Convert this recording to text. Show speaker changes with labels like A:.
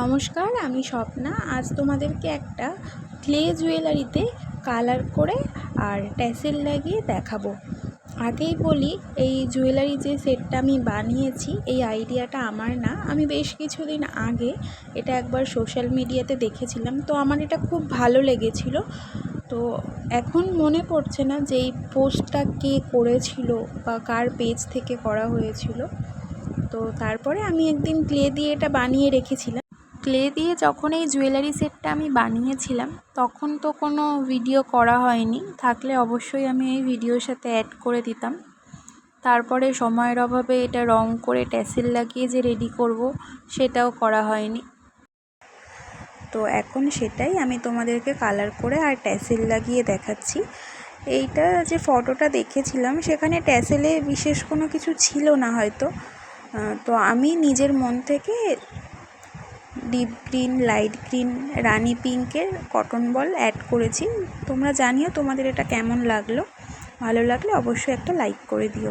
A: নমস্কার, আমি স্বপ্না। আজ তোমাদেরকে একটা ক্লে জুয়েলারিতে কালার করে আর ট্যাসেল লাগিয়ে দেখাবো। আগেই বলি, এই জুয়েলারি যে সেটটা আমি বানিয়েছি, এই আইডিয়াটা আমার না। আমি বেশ কিছুদিন আগে এটা একবার সোশ্যাল মিডিয়াতে দেখেছিলাম, তো আমার এটা খুব ভালো লেগেছিল। তো এখন মনে পড়ছে না যে এই পোস্টটা কে করেছিল বা কার পেজ থেকে করা হয়েছিল। তো তারপরে আমি একদিন ক্লে দিয়ে এটা বানিয়ে রেখেছিলাম। ক্লে দিয়ে যখন এই জুয়েলারি সেটটা আমি বানিয়েছিলাম, তখন তো কোনো ভিডিও করা হয়নি, থাকলে অবশ্যই আমি এই ভিডিওর সাথে অ্যাড করে দিতাম। তারপরে সময়ের অভাবে এটা রং করে ট্যাসেল লাগিয়ে যে রেডি করব, সেটাও করা হয়নি। তো এখন সেটাই আমি তোমাদেরকে কালার করে আর ট্যাসেল লাগিয়ে দেখাচ্ছি। এইটা যে ফটোটা দেখেছিলাম, সেখানে ট্যাসেলে বিশেষ কোনো কিছু ছিল না হয়তো। তো আমি নিজের মন থেকে ডিপ গ্রিন, লাইট গ্রিন, রানি পিঙ্কের কটন বল অ্যাড করেছি। তোমরা জানিও তোমাদের এটা কেমন লাগলো। ভালো লাগলে অবশ্যই একটা লাইক করে দিও।